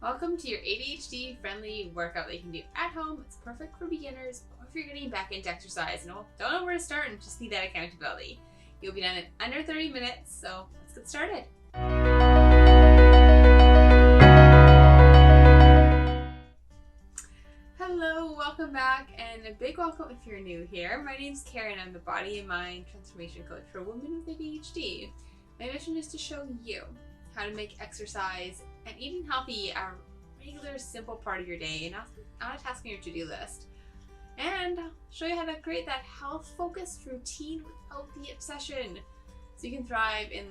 Welcome to your ADHD friendly workout that you can do at home. It's perfect for beginners or if you're getting back into exercise and don't know where to start and just need that accountability. You'll be done in under 30 minutes, so let's get started. Hello, welcome back, and a big welcome if you're new here. My name's Karen. I'm the body and mind transformation coach for women with ADHD. My mission is to show you how to make exercise and eating healthy a regular, simple part of your day and not a task on your to-do list. And I'll show you how to create that health-focused routine without the obsession, so you can thrive in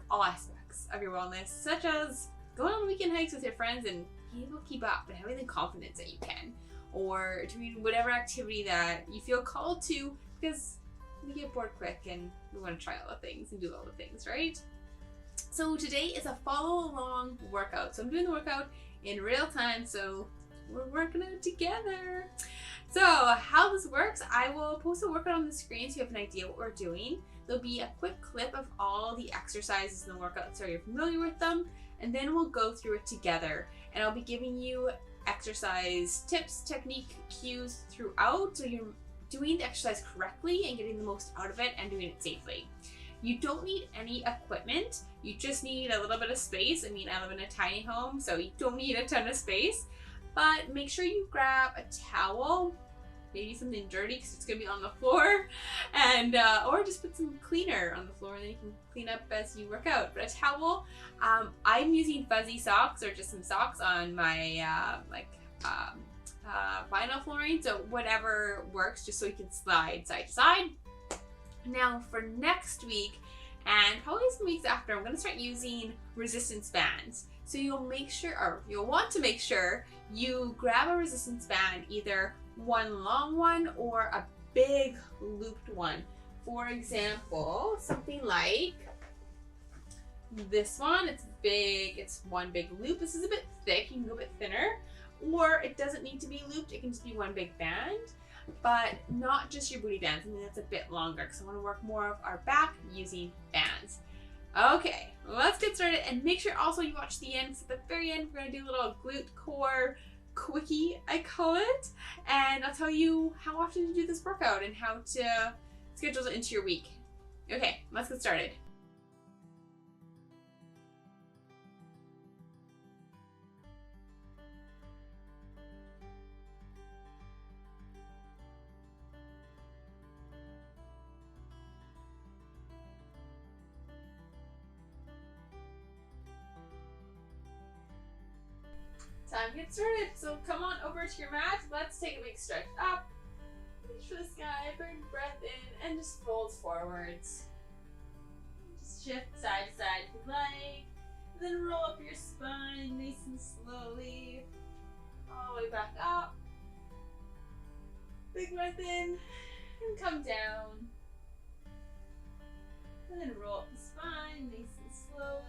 all aspects of your wellness, such as going on weekend hikes with your friends and being able to keep up and having the confidence that you can, or doing whatever activity that you feel called to, because we get bored quick and we want to try all the things and do all the things, right? So today is a follow along workout. So I'm doing the workout in real time, so we're working it together. So how this works, I will post a workout on the screen so you have an idea what we're doing. There'll be a quick clip of all the exercises in the workout so you're familiar with them, and then we'll go through it together. And I'll be giving you exercise tips, technique, cues throughout, so you're doing the exercise correctly and getting the most out of it and doing it safely. You don't need any equipment, you just need a little bit of space. I mean, I live in a tiny home, so you don't need a ton of space, but make sure you grab a towel, maybe something dirty because it's gonna be on the floor, and or just put some cleaner on the floor and then you can clean up as you work out. But a towel, I'm using fuzzy socks or just some socks on my vinyl flooring, so whatever works, just so you can slide side to side. Now for next week and probably some weeks after, I'm going to start using resistance bands. So you'll want to make sure you grab a resistance band, either one long one or a big looped one. For example, something like this one. It's big, it's one big loop. This is a bit thick, you can go a bit thinner, or it doesn't need to be looped, it can just be one big band. But not just your booty bands, something that's a bit longer, because I want to work more of our back using bands. Okay, let's get started, and make sure also you watch the end, because at the very end we're going to do a little glute core quickie, I call it, and I'll tell you how often to do this workout and how to schedule it into your week. Okay, let's get started. Time to get started. So come on over to your mat. Let's take a big stretch up. Reach for the sky, bring breath in, and just fold forwards. Just shift side to side if you like. And then roll up your spine nice and slowly. All the way back up. Big breath in, and come down. And then roll up the spine nice and slowly.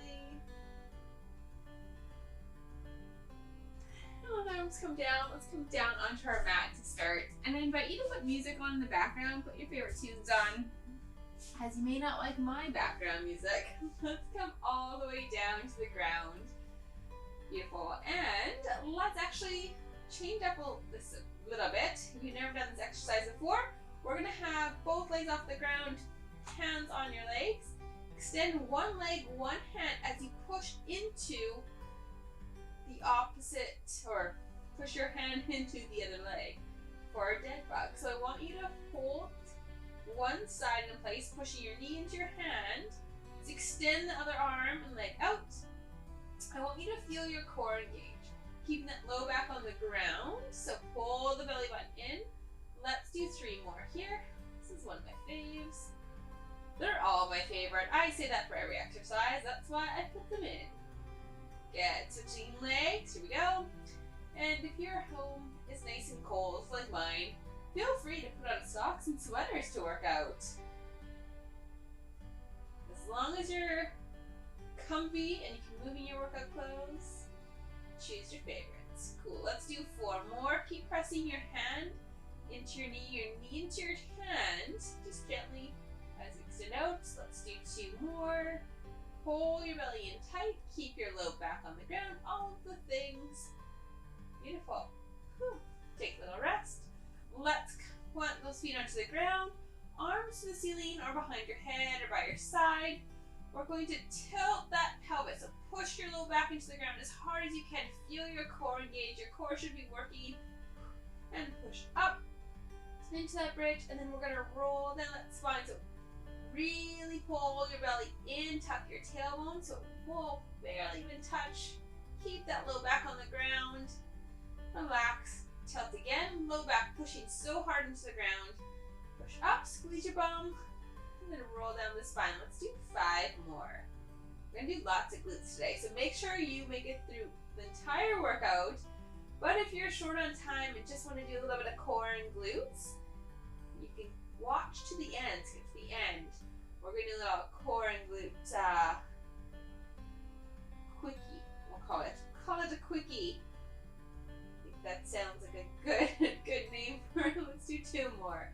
Arms come down. Let's come down onto our mat to start. And I invite you to put music on in the background. Put your favorite tunes on, as you may not like my background music. Let's come all the way down to the ground. Beautiful. And let's actually change up this a little bit. If you've never done this exercise before, we're going to have both legs off the ground, hands on your legs. Extend one leg, one hand as you push into the opposite, or push your hand into the other leg for a dead bug. So I want you to hold one side in place, pushing your knee into your hand. Let's extend the other arm and leg out. I want you to feel your core engage, keeping that low back on the ground. So pull the belly button in. Let's do 3 more here. This is one of my faves. They're all my favorite. I say that for every exercise. That's why I put them in. Good. Switching legs. Here we go. And if your home is nice and cold, like mine, feel free to put on socks and sweaters to work out. As long as you're comfy and you can move in your workout clothes, choose your favorites. Cool. Let's do 4 more. Keep pressing your hand into your knee into your hand, just gently as you extend out. Let's do 2 more. Pull your belly in tight, keep your low back on the ground, all of the things. ceiling or behind your head or by your side. We're going to tilt that pelvis. So push your low back into the ground as hard as you can. Feel your core engage. Your core should be working. And push up into that bridge. And then we're going to roll down that spine. So really pull your belly in. Tuck your tailbone so it won't barely even touch. Keep that low back on the ground. Relax. Tilt again. Low back pushing so hard into the ground. Push up. Squeeze your bum. And then roll down the spine. Let's do 5 more. We're going to do lots of glutes today. So make sure you make it through the entire workout. But if you're short on time and just want to do a little bit of core and glutes, you can watch to the end. Skip to the end. We're going to do a little core and glute quickie. We'll call it. Call it a quickie. I think that sounds like a good name for it. Let's do 2 more.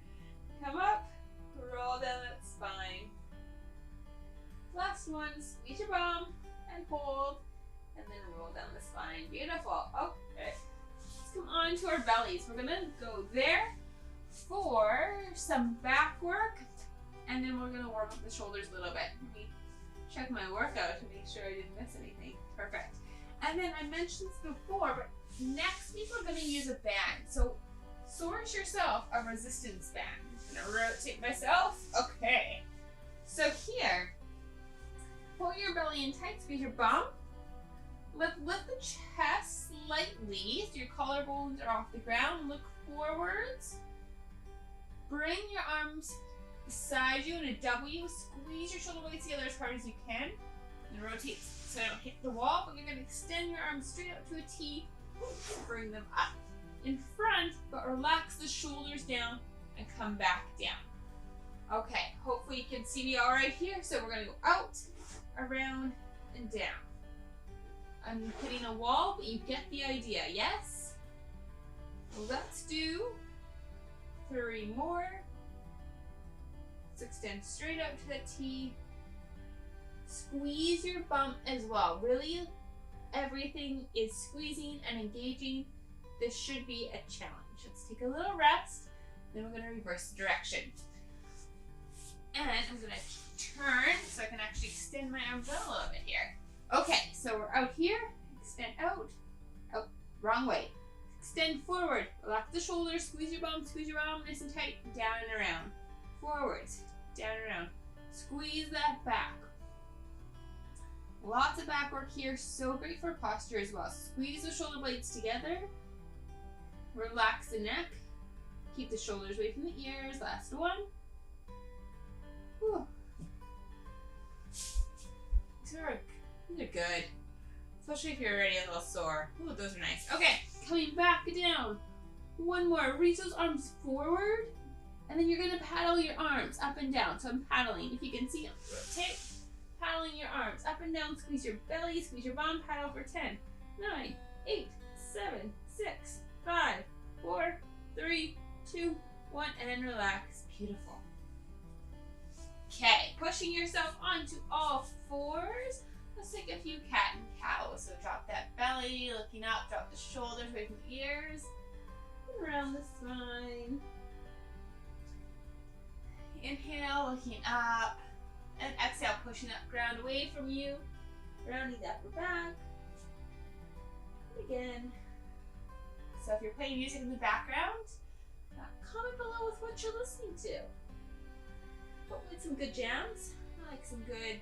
Come up. Roll down that spine. Last one, squeeze your bum and hold, and then roll down the spine. Beautiful. Okay. Let's come on to our bellies. We're gonna go there for some back work, and then we're gonna warm up the shoulders a little bit. Let me check my workout to make sure I didn't miss anything. Perfect. And then I mentioned this before, but next week we're gonna use a band. So source yourself a resistance band. I'm gonna rotate myself. Okay. So here, pull your belly in tight, squeeze your bum. Lift the chest slightly so your collarbones are off the ground. Look forwards. Bring your arms beside you in a W. Squeeze your shoulder blades together as hard as you can. And rotate so I don't hit the wall, but you're gonna extend your arms straight up to a T. Bring them up in front, but relax the shoulders down and come back down. Okay, hopefully you can see me all right here. So we're gonna go out, around, and down. I'm hitting a wall, but you get the idea, yes? Let's do 3 more. Let's extend straight up to the T. Squeeze your bum as well. Really, everything is squeezing and engaging. This should be a challenge. Let's take a little rest. Then we're going to reverse the direction. And I'm going to turn so I can actually extend my arms out a little bit here. Okay, so we're out here. Extend out. Out. Wrong way. Extend forward. Relax the shoulders. Squeeze your bum nice and tight. Down and around. Forwards. Down and around. Squeeze that back. Lots of back work here. So great for posture as well. Squeeze the shoulder blades together. Relax the neck. Keep the shoulders away from the ears. Last one. Whew. These are good. Especially if you're already a little sore. Ooh, those are nice. Okay, coming back down. 1 more. Reach those arms forward. And then you're going to paddle your arms up and down. So I'm paddling. If you can see, rotate. Paddling your arms up and down. Squeeze your belly. Squeeze your bum. Paddle for 10, 9, 8, 7, 6, 5, 4, 3, 2, 1, and relax. Beautiful. Okay, pushing yourself onto all 4s. Let's take a few cat and cow. So drop that belly, looking up, drop the shoulders away from the ears, and around the spine. Inhale, looking up, and exhale, pushing that ground away from you, rounding the upper back. And again. So if you're playing music in the background, comment below with what you're listening to. Hopefully some good jams. I like some good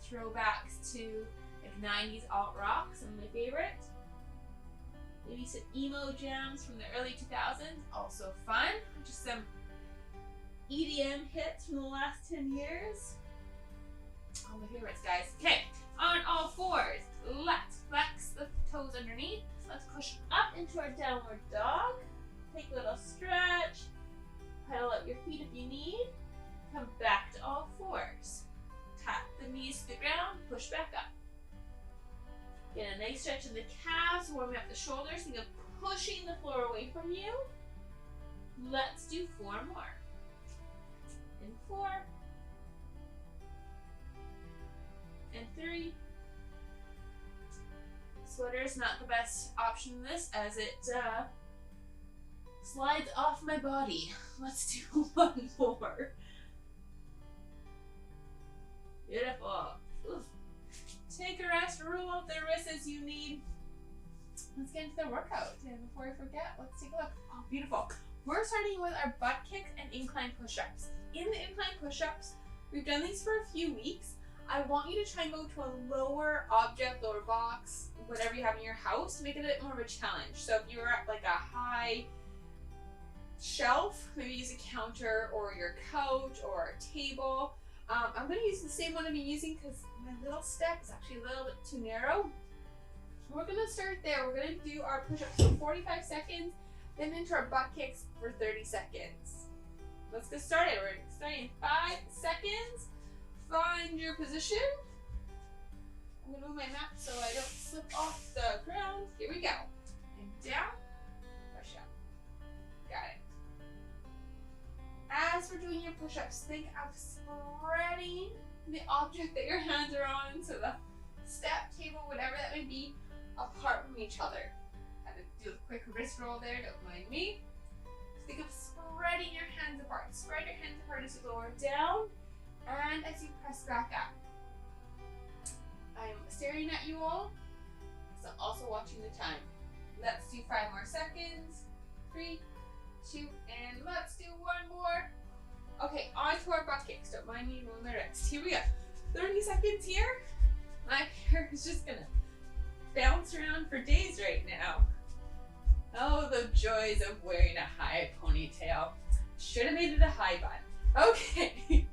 throwbacks to like 90s alt rock, some of my favorite. Maybe some emo jams from the early 2000s, also fun. Just some EDM hits from the last 10 years. All my favorites, guys. Okay, on all 4s, let's flex the toes underneath. Let's push up into our downward dog. Take a little stretch. Pedal up your feet if you need. Come back to all 4s. Tap the knees to the ground. Push back up. Get a nice stretch in the calves. Warming up the shoulders. Think of pushing the floor away from you. Let's do 4 more. And 4. And 3. Sweater is not the best option in this as it slides off my body. Let's do 1 more. Beautiful. Oof. Take a rest, roll out the wrists as you need. Let's get into the workout. And before I forget, let's take a look. Oh, beautiful. We're starting with our butt kicks and incline push-ups. In the incline push-ups, we've done these for a few weeks. I want you to try and go to a lower object, lower box, whatever you have in your house to make it a bit more of a challenge. So if you're at like a high shelf, maybe use a counter or your couch or a table. I'm going to use the same one I've been using because my little step is actually a little bit too narrow. We're going to start there. We're going to do our push-ups for 45 seconds, then into our butt kicks for 30 seconds. Let's get started. We're starting in 5 seconds. Find your position. I'm going to move my mat so I don't slip off the ground. Here we go. And down, push up. Got it. As we're doing your push-ups, think of spreading the object that your hands are on, so the step, table, whatever that may be, apart from each other. Had to do a quick wrist roll there, don't mind me. So think of spreading your hands apart. Spread your hands apart as you lower down and as you press back up. I'm staring at you all, so I'm also watching the time. Let's do 5 more seconds. 3, 2, and let's do 1 more. Okay, on to our butt kicks. Don't mind me moving my wrist. Here we go. 30 seconds here. My hair is just gonna bounce around for days right now. Oh, the joys of wearing a high ponytail. Should have made it a high bun. Okay.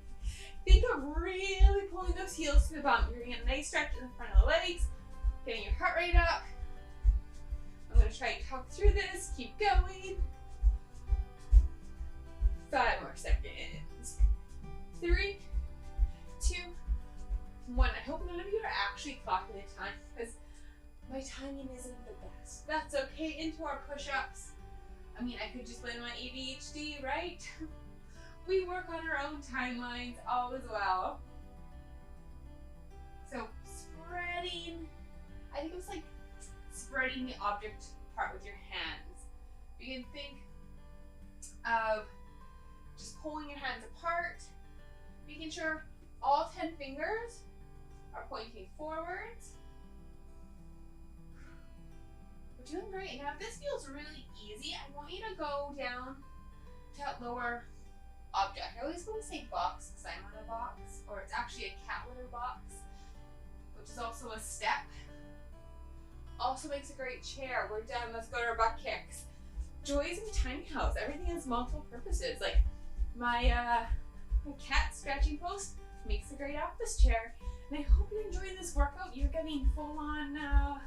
Think of really pulling those heels to the bum. You're getting a nice stretch in the front of the legs, getting your heart rate up. I'm gonna try and talk through this. Keep going. 5 more seconds. 3, 2, 1. I hope none of you are actually clocking the time because my timing isn't the best. That's okay. Into our push-ups. I mean, I could just blame my ADHD, right? We work on our own timelines all as well. So spreading, I think it was like spreading the object apart with your hands. You can think of just pulling your hands apart, making sure all 10 fingers are pointing forwards. We're doing great. Now if this feels really easy, I want you to go down to that lower object. I always want to say box because I'm on a box, or it's actually a cat litter box, which is also a step. Also makes a great chair. We're done. Let's go to our butt kicks. Joys in the tiny house. Everything has multiple purposes. Like my cat scratching post makes a great office chair. And I hope you're enjoying this workout. You're getting full on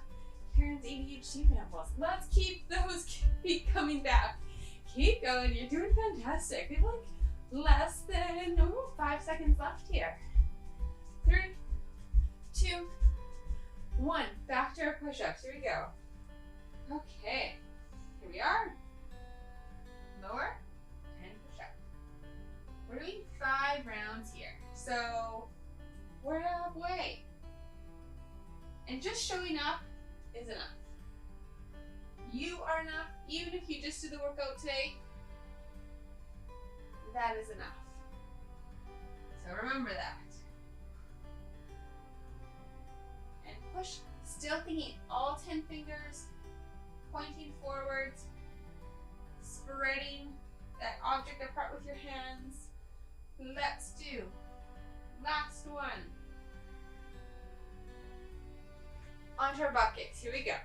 Karen's ADHD rambles. Let's keep those feet coming back. Keep going. You're doing fantastic. We have like less than 5 seconds left here. 3, 2, 1. Back to our push-ups. Here we go. Okay. Here we are. Lower and push up. We're doing 5 rounds here. So we're halfway. And just showing up is enough. You are enough. Even if you just do the workout today, that is enough. So remember that. And push, still thinking all 10 fingers pointing forwards, spreading that object apart with your hands. Let's do last one. Onto our butt kicks. Here we go.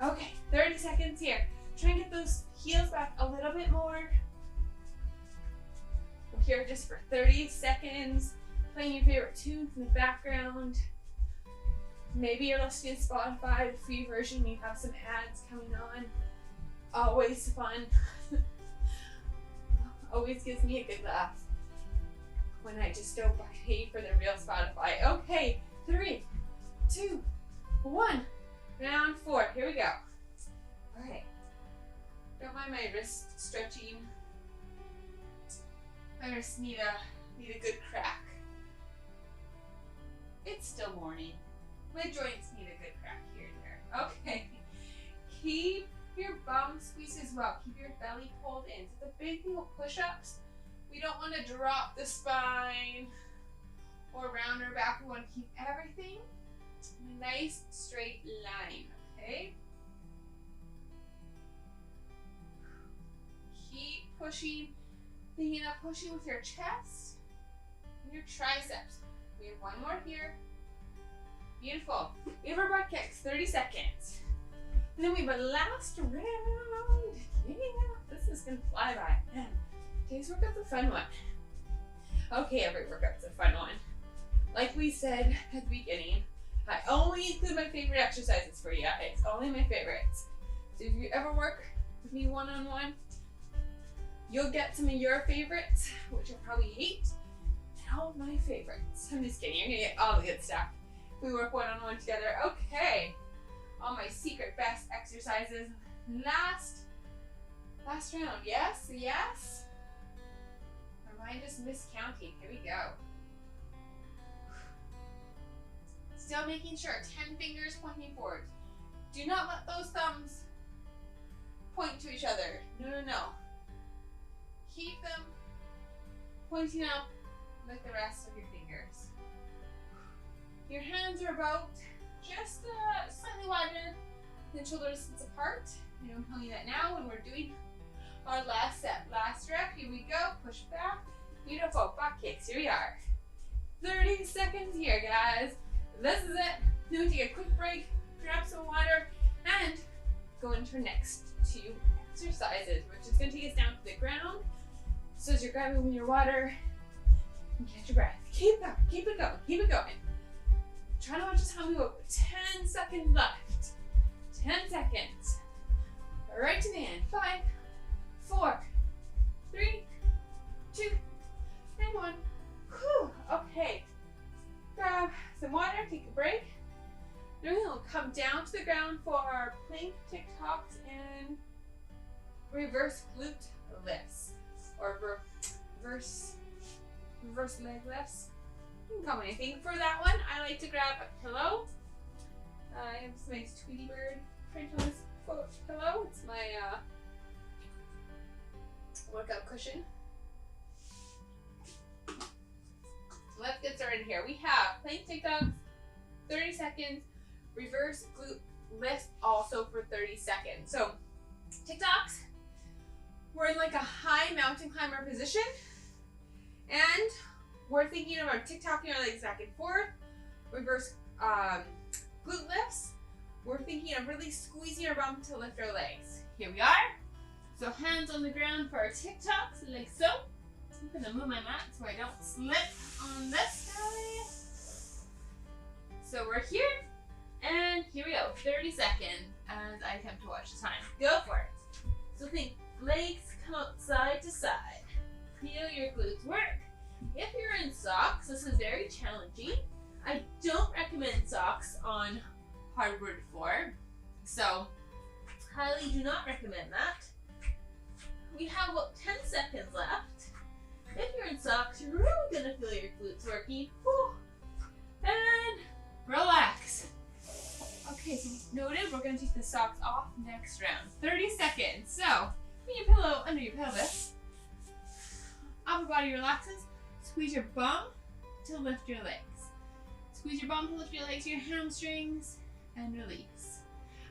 Okay, 30 seconds here. Try and get those heels back a little bit more. We're here just for 30 seconds, playing your favorite tunes in the background. Maybe you're listening to Spotify, the free version, you have some ads coming on. Always fun. Always gives me a good laugh when I just don't pay for the real Spotify. Okay, 3, 2, 1. Round 4. Here we go. All right. Don't mind my wrist stretching. My wrists need a good crack. It's still morning. My joints need a good crack here and there. Okay. Keep your bum squeezed as well. Keep your belly pulled in. So the big thing with push-ups, we don't want to drop the spine or round our back. We want to keep everything in a nice straight line, okay? Keep pushing, thinking of pushing with your chest and your triceps. We have one more here. Beautiful. We have our butt kicks, 30 seconds. And then we have a last round. Yeah, this is gonna fly by. Man, today's workout's a fun one. Okay, every workout's a fun one. Like we said at the beginning, I only include my favorite exercises for you guys. Only my favorites. So if you ever work with me one-on-one, you'll get some of your favorites, which I probably hate, and all of my favorites. I'm just kidding. You're gonna get all the good stuff. We work one-on-one together. Okay. All my secret best exercises. Last round. Yes, yes. Or am I just miscounting? Here we go. Still making sure 10 fingers pointing forward. Do not let those thumbs point to each other. No, no, no. Keep them pointing up like the rest of your fingers. Your hands are about just slightly wider than shoulder distance apart. I'm telling you that now when we're doing our last set. Last rep, here we go. Push back. Beautiful. Butt kicks. Here we are. 30 seconds here, guys. This is it. Then we take a quick break, grab some water, and go into our next two exercises, which is going to take us down to the ground. So as you're grabbing your water, and catch your breath. Keep going. Keep it going. Keep it going. Try to watch this how we go. 10 seconds left. 10 seconds. Right to the end. 5, 4, 3, 2, and 1. Whew. Okay. Grab some water, take a break. Then we'll come down to the ground for our plank, TikToks, and reverse glute lifts. Or reverse leg lifts. You can call me anything. For that one, I like to grab a pillow. I have this nice Tweety Bird print on this pillow. It's my workout cushion. Let's get started here. We have plank TikToks, 30 seconds, reverse glute lift also for 30 seconds. So TikToks, we're in like a high mountain climber position, and we're thinking of our TikToking our legs back and forth. Reverse glute lifts, we're thinking of really squeezing our bum to lift our legs. Here we are. So hands on the ground for our TikToks, like so. I'm gonna move my mat so I don't slip on this guy. So we're here, and here we go. 30 seconds as I attempt to watch the time. Go for it. So think legs come out side to side. Feel your glutes work. If you're in socks, this is very challenging. I don't recommend socks on hardwood floor, so highly do not recommend that. We have about 10 seconds left. If you're in socks, you're really gonna feel your glutes working. Whew. And relax. Okay, so noted, we're gonna take the socks off next round. 30 seconds. So, put your pillow under your pelvis. Upper body relaxes. Squeeze your bum to lift your legs. Squeeze your bum to lift your legs, your hamstrings, and release.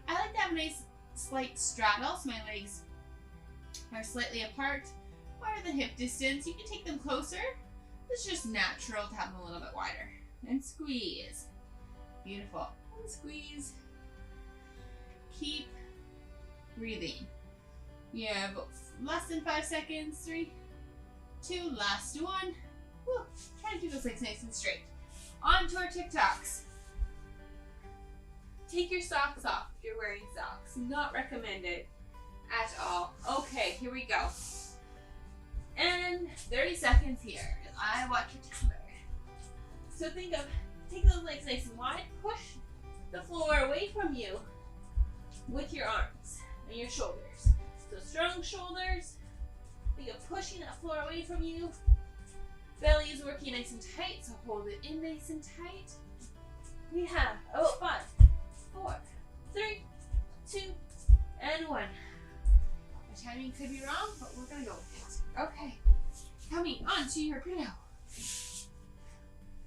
I like to have a nice slight straddle, so my legs are slightly apart, wider than hip distance. You can take them closer. It's just natural to have them a little bit wider. And squeeze. Beautiful. And squeeze. Keep breathing. You have less than 5 seconds. 3, 2, last one. Woo. Try to do those legs nice and straight. On to our TikToks. Take your socks off if you're wearing socks. Not recommended at all. Okay, here we go. And 30 seconds here. I watch your timer. So think of, take those legs nice and wide. Push the floor away from you with your arms and your shoulders. So strong shoulders. Think of pushing that floor away from you. Belly is working nice and tight, so hold it in nice and tight. We have about 5, 4, 3, 2, and 1. My timing could be wrong, but we're gonna go with it. Okay, coming onto your pillow.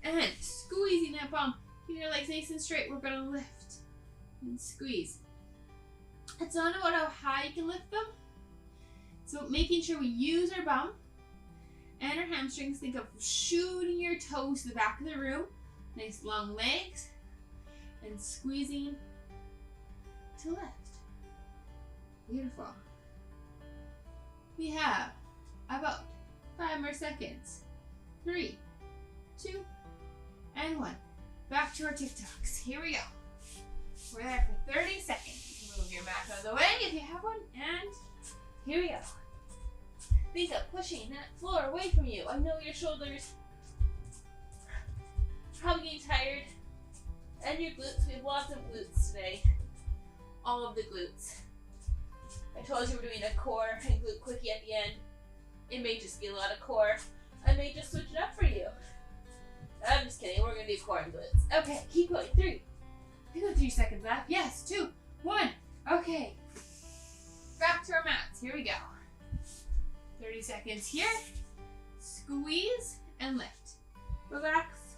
And squeezing that bum. Keep your legs nice and straight. We're gonna lift and squeeze. It's not about how high you can lift them. It's about making sure we use our bum and our hamstrings. Think of shooting your toes to the back of the room. Nice long legs. And squeezing to lift. Beautiful. We have about 5 more seconds. 3, 2, and 1. Back to our TikToks. Here we go. We're there for 30 seconds. Move your mat out of the way if you have one. And here we go. Think of pushing that floor away from you. I know your shoulders are probably getting tired. And your glutes. We have lots of glutes today. All of the glutes. I told you we're doing a core and glute quickie at the end. It may just be a lot of core. I may just switch it up for you. I'm just kidding. We're going to do core and glutes. Okay, keep going. 3. We got 3 seconds left. Yes, 2, 1. Okay. Back to our mats. Here we go. 30 seconds here. Squeeze and lift. Relax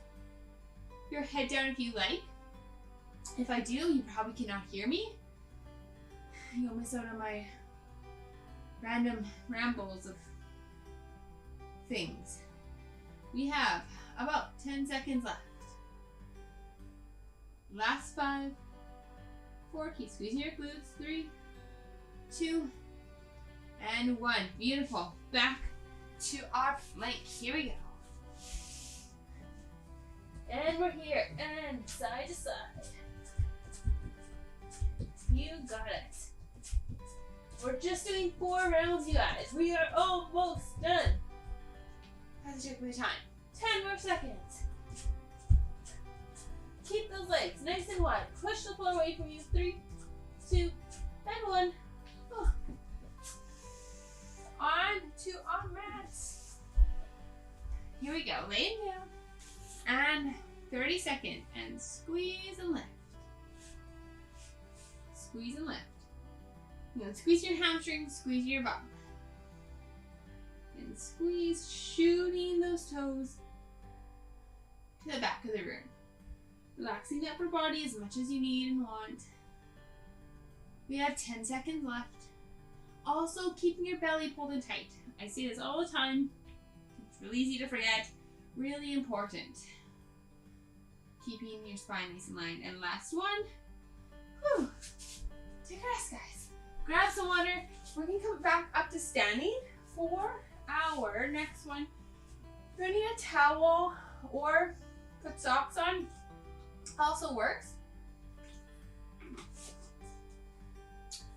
your head down if you like. If I do, you probably cannot hear me. You'll miss out on my random rambles of things. We have about 10 seconds left. Last 5, 4, keep squeezing your glutes. 3, 2, and 1. Beautiful. Back to our plank. Here we go. And we're here. And side to side. You got it. We're just doing 4 rounds, you guys. We are almost done. Have to check my time. 10 more seconds. Keep those legs nice and wide. Push the floor away from you. 3, 2, and 1. Oh. On to our mats. Here we go. Laying down. And 30 seconds. And squeeze and lift. Squeeze and lift. You know, squeeze your hamstrings, squeeze your bum. And squeeze, shooting those toes to the back of the room. Relaxing the upper body as much as you need and want. We have 10 seconds left. Also, keeping your belly pulled in tight. I say this all the time. It's really easy to forget. Really important. Keeping your spine nice and lined. And last one. Whew. Take a rest, guys. Grab some water. We're going to come back up to standing for our next one. We're going to need a towel or put socks on. Also works.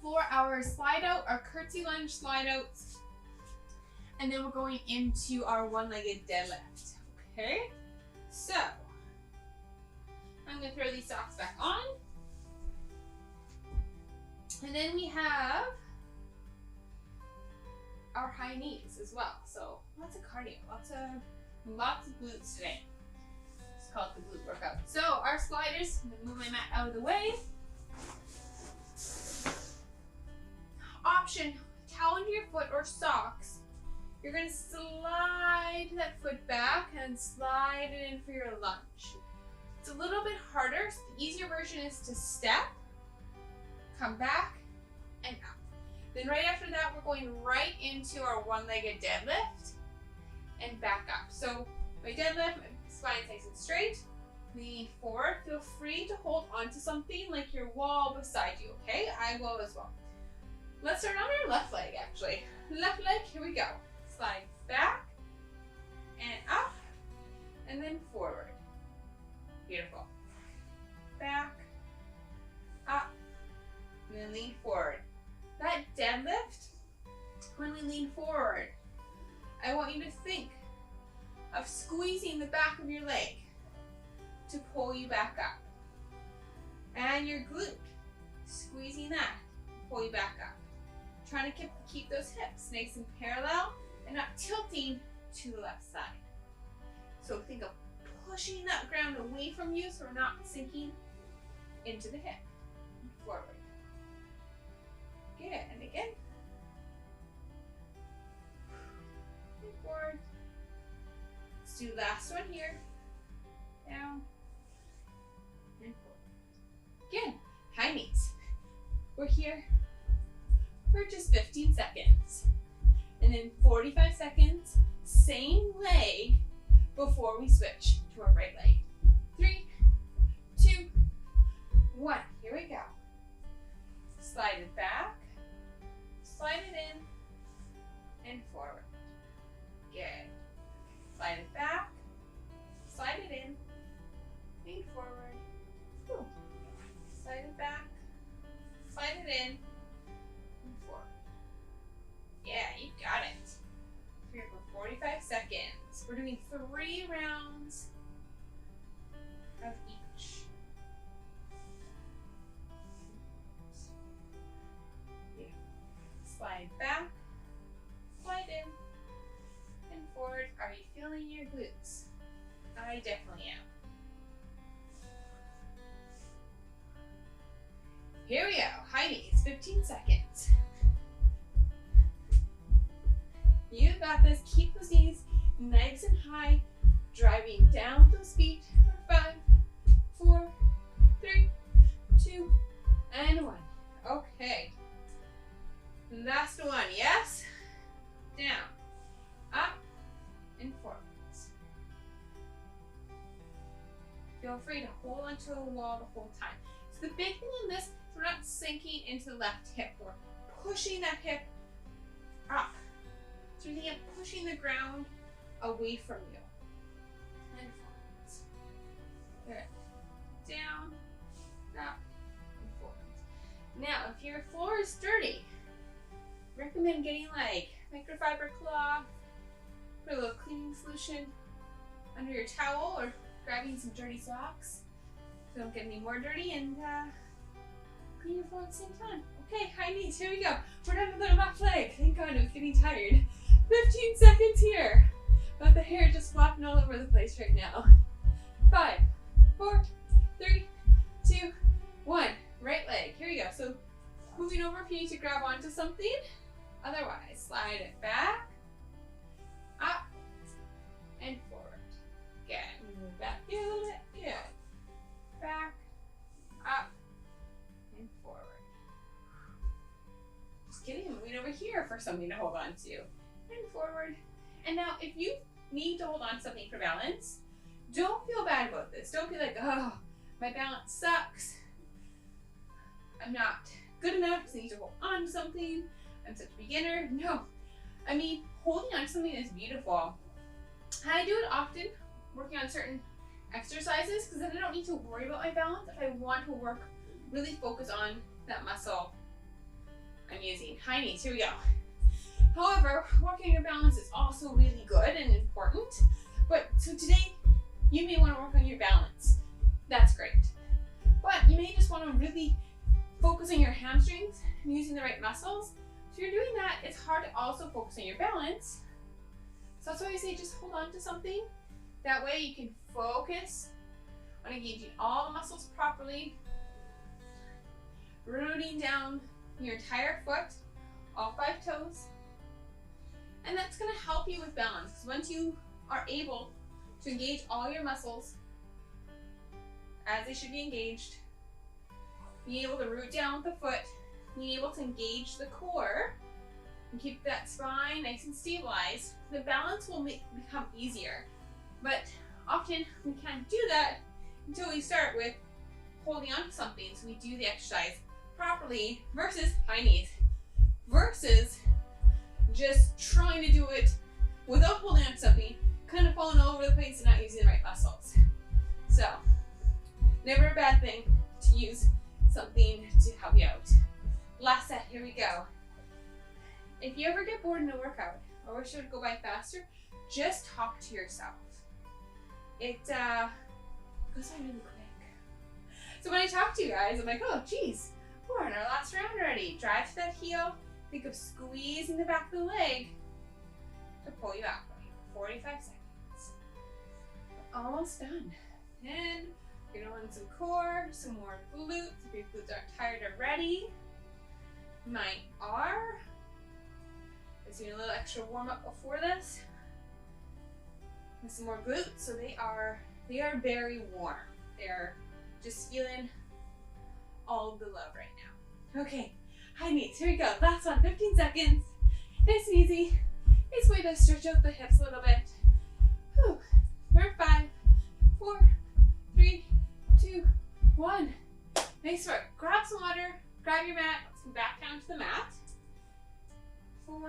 For our slide out, our curtsy lunge slide outs. And then we're going into our one-legged deadlift. Okay? So, I'm going to throw these socks back on. And then we have our high knees as well. So lots of cardio, lots of glutes today. It's called the glute workout. So our sliders, I'm gonna move my mat out of the way. Option, towel under your foot or socks. You're gonna slide that foot back and slide it in for your lunge. It's a little bit harder. So the easier version is to step, come back, and up. Then right after that, we're going right into our one-legged deadlift and back up. So my deadlift, my spine's nice and straight. Lean forward. Feel free to hold onto something like your wall beside you, okay? I will as well. Let's start on our left leg, actually. Left leg, here we go. Slide back and up and then forward. Beautiful. Back, up, and then lean forward. That deadlift, when we lean forward, I want you to think of squeezing the back of your leg to pull you back up. And your glute, squeezing that to pull you back up. Trying to keep those hips nice and parallel and not tilting to the left side. So think of pushing that ground away from you so we're not sinking into the hip. Forward. Good, and again. And forward. Let's do last one here. here for just 15 seconds. And then 45 seconds, same leg before we switch to our right leg. 3, 2, 1. Here we go. Slide it back, slide it in, and forward. Good. Slide it back, slide it in, and forward. Whew. Slide it back, slide it in, and forward. Yeah, you got it. Here for 45 seconds. We're doing 3 rounds of each. Yeah. Slide back, slide in, and forward. Are you feeling your glutes? I definitely am. Here we go. High knees, 15 seconds. You got this. Keep those knees nice and high, driving down with those feet. 5, 4, 3, 2, and 1. Okay. Last one. Yes? Down, up, and forwards. Feel free to hold onto a wall the whole time. So the big thing in this is we're not sinking into the left hip. We're pushing that hip up. So you're thinking of pushing the ground away from you. And forwards. Good. Down, up, and forwards. Now, if your floor is dirty, recommend getting like microfiber cloth, put a little cleaning solution under your towel, or grabbing some dirty socks so don't get any more dirty, and clean your floor at the same time. Okay, high knees, here we go. We're done with our left leg. Thank God, I was getting tired. 15 seconds here. But the hair just flopping all over the place right now. 5, 4, 3, 2, 1. Right leg. Here we go. So moving over if you need to grab onto something. Otherwise, slide it back, up, and forward. Good. Move back here a little bit. Good. Back, up, and forward. Just kidding. Moving over here for something to hold on to. And forward. And now, if you need to hold on to something for balance, don't feel bad about this. Don't be like, oh, my balance sucks. I'm not good enough because I need to hold on to something. I'm such a beginner. No. I mean, holding on to something is beautiful. I do it often, working on certain exercises, because then I don't need to worry about my balance if I want to really focus on that muscle I'm using. High knees, here we go. However, working on your balance is also really good and important. But so today, you may want to work on your balance. That's great. But you may just want to really focus on your hamstrings and using the right muscles. So you're doing that, it's hard to also focus on your balance. So that's why I say just hold on to something. That way you can focus on engaging all the muscles properly, rooting down your entire foot, all 5 toes. And that's going to help you with balance, because once you are able to engage all your muscles as they should be engaged, being able to root down with the foot, being able to engage the core and keep that spine nice and stabilized, the balance will become easier. But often we can't do that until we start with holding on to something. So we do the exercise properly versus high knees, versus just trying to do it without holding on to something, kind of falling all over the place and not using the right muscles. So never a bad thing to use something to help you out. Last set, here we go. If you ever get bored in a workout or wish it would go by faster, just talk to yourself. It goes by really quick. So when I talk to you guys, I'm like, oh geez, we're in our last round already. Drive to that heel, think of squeezing the back of the leg to pull you out. 45 seconds. We're almost done. And we're gonna run some core, some more glutes. If your glutes aren't tired already, mine are. Let's do a little extra warm up before this. And some more glutes, so they are very warm. They're just feeling all of the love right now. Okay, high knees. Here we go. Last one, 15 seconds. Nice and easy. Nice way to stretch out the hips a little bit. Whew. For 5, 4, 3, 2, 1. Nice work. Grab some water, grab your mat, let's come back down to the mat. Hold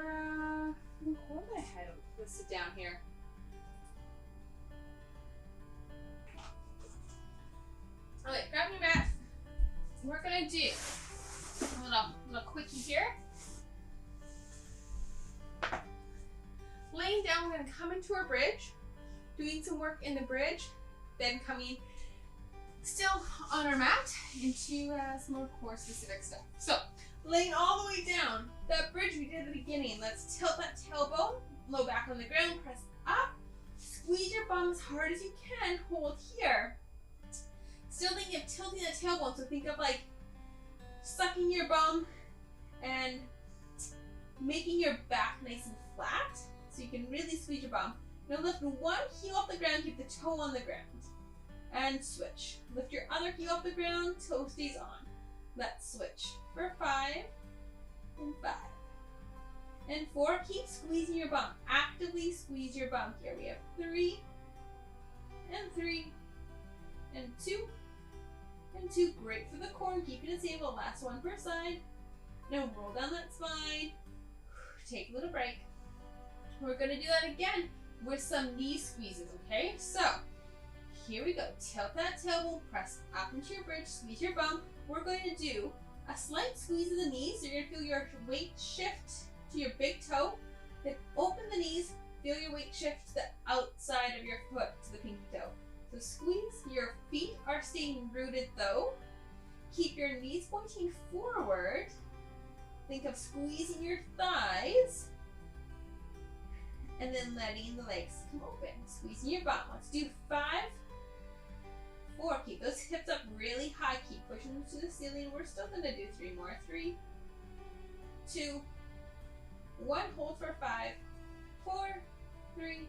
my head. Let's sit down here. Alright, grab your mat. We're gonna do a little quickie here. Laying down, we're gonna come into our bridge, doing some work in the bridge, then coming still on our mat into some more core specific stuff. So, laying all the way down, that bridge we did at the beginning, let's tilt that tailbone, low back on the ground, press up, squeeze your bum as hard as you can, hold here. Still thinking of tilting the tailbone, so think of like sucking your bum and making your back nice and flat, so you can really squeeze your bum. Now lift one heel off the ground, keep the toe on the ground, and switch. Lift your other heel off the ground, toe stays on. Let's switch for 5 and 5 and 4. Keep squeezing your bum. Actively squeeze your bum here. We have 3 and 3 and 2 and 2. Great for the core. Keep it stable. Last one per side. Now roll down that spine. Take a little break. We're going to do that again with some knee squeezes, okay? So here we go. Tilt that tailbone, press up into your bridge, squeeze your bum. We're going to do a slight squeeze of the knees. You're going to feel your weight shift to your big toe. Then open the knees, feel your weight shift to the outside of your foot, to the pinky toe. So squeeze. Your feet are staying rooted though. Keep your knees pointing forward. Think of squeezing your thighs. And then letting the legs come open. Squeezing your bum. Let's do 5, 4. Keep those hips up really high. Keep pushing them to the ceiling. We're still going to do 3 more. 3, 2, 1. Hold for 5, 4, 3,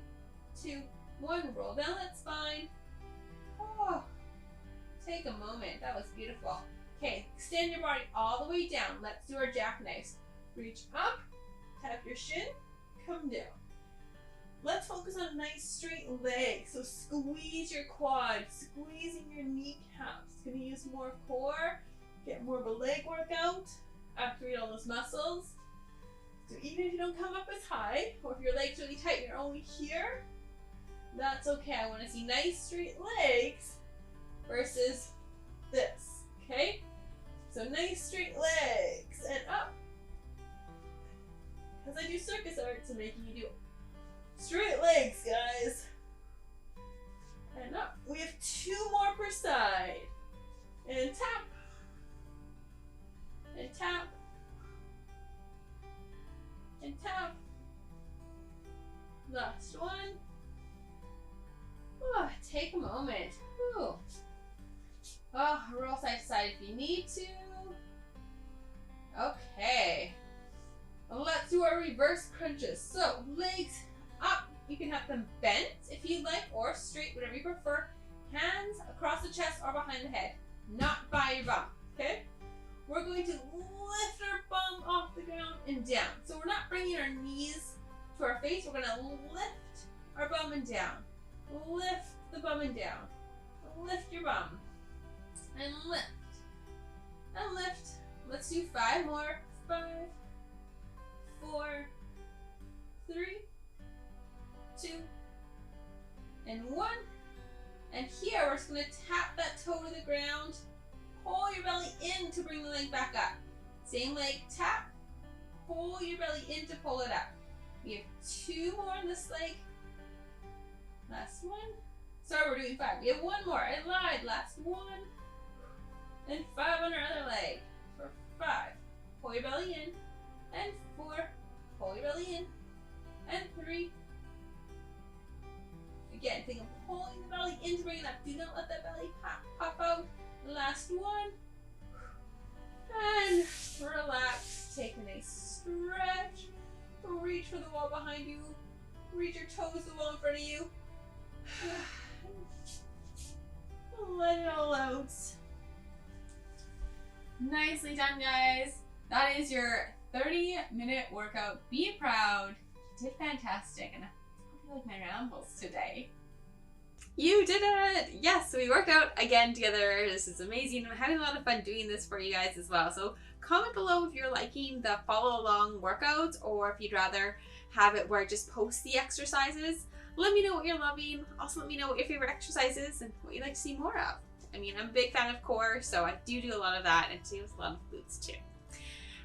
2, 1. Roll down that spine. Oh, take a moment. That was beautiful. Okay, extend your body all the way down. Let's do our jackknives. Reach up, tap your shin, come down. Let's focus on nice straight legs. So squeeze your quads, squeezing your kneecaps. Gonna use more core, get more of a leg workout, activate all those muscles. So even if you don't come up as high, or if your leg's really tight and you're only here, that's okay. I wanna see nice straight legs versus this, okay? So nice straight legs and up. Because I do circus arts, I'm making you do straight legs, guys. And up. We have 2 more per side. And tap. And tap. And tap. Last one. Oh, take a moment. Ooh. Oh, roll side to side if you need to. Okay. Let's do our reverse crunches. So, legs up. You can have them bent if you like, or straight, whatever you prefer. Hands across the chest or behind the head, not by your bum, okay? We're going to lift our bum off the ground and down. So we're not bringing our knees to our face. We're going to lift our bum and down. Lift the bum and down. Lift your bum. And lift. And lift. Let's do 5 more. 5, 4, 3, 2, and 1. And here we're just going to tap that toe to the ground. Pull your belly in to bring the leg back up. Same leg, tap. Pull your belly in to pull it up. We have 2 more on this leg. Last one. Sorry, we're doing 5. We have 1 more. I lied. Last one. And 5 on our other leg. For 5. Pull your belly in. And 4. Pull your belly in. And 3. Again, think of pulling the belly in to bring it up. Do not let that belly pop out. Last one. And relax. Take a nice stretch. Reach for the wall behind you. Reach your toes to the wall in front of you. Let it all out. Nicely done, guys. that is your 30-minute workout. Be proud. You did fantastic, and I hope you like my rambles today. You did it! Yes, so we worked out again together. This is amazing. I'm having a lot of fun doing this for you guys as well. So comment below if you're liking the follow along workouts, or if you'd rather have it where I just post the exercises. Let me know what you're loving. Also let me know what your favorite exercise is and what you'd like to see more of. I mean, I'm a big fan of core, so I do a lot of that, and today was a lot of glutes too.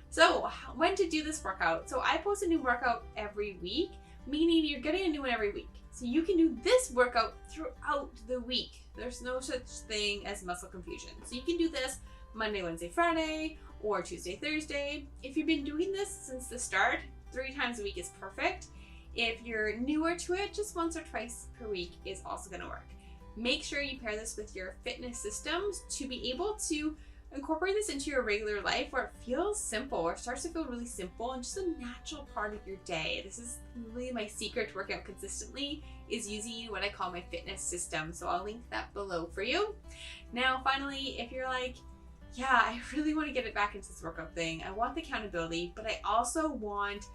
So when to do this workout? So I post a new workout every week, meaning you're getting a new one every week. So you can do this workout throughout the week. There's no such thing as muscle confusion. So you can do this Monday, Wednesday, Friday, or Tuesday, Thursday. If you've been doing this since the start, 3 times a week is perfect. If you're newer to it, just once or twice per week is also gonna work. Make sure you pair this with your fitness systems to be able to incorporate this into your regular life where it feels simple, or starts to feel really simple and just a natural part of your day. This is really my secret to working out consistently, is using what I call my fitness system. So I'll link that below for you. Now, finally, if you're like, yeah, I really want to get it back into this workout thing. I want the accountability, but I also want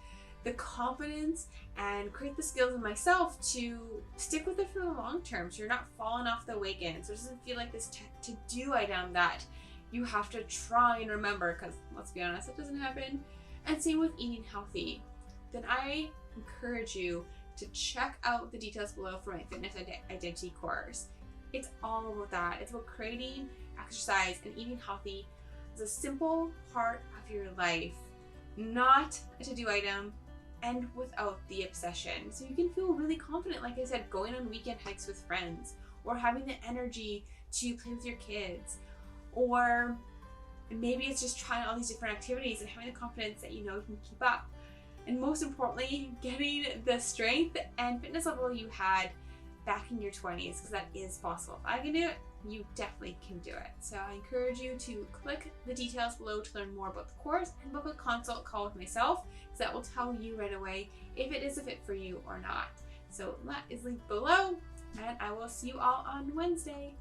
the confidence and create the skills in myself to stick with it for the long term, so you're not falling off the wagon. So it doesn't feel like this to-do item that you have to try and remember, because let's be honest, it doesn't happen. And same with eating healthy. Then I encourage you to check out the details below for my fitness identity course. It's all about that. It's about creating exercise and eating healthy as a simple part of your life, not a to-do item, and without the obsession. So you can feel really confident, like I said, going on weekend hikes with friends, or having the energy to play with your kids, or maybe it's just trying all these different activities and having the confidence that you know you can keep up. And most importantly, getting the strength and fitness level you had back in your 20s, because that is possible. If I can do it, you definitely can do it. So I encourage you to click the details below to learn more about the course and book a consult call with myself, because that will tell you right away if it is a fit for you or not. So that is linked below, and I will see you all on Wednesday.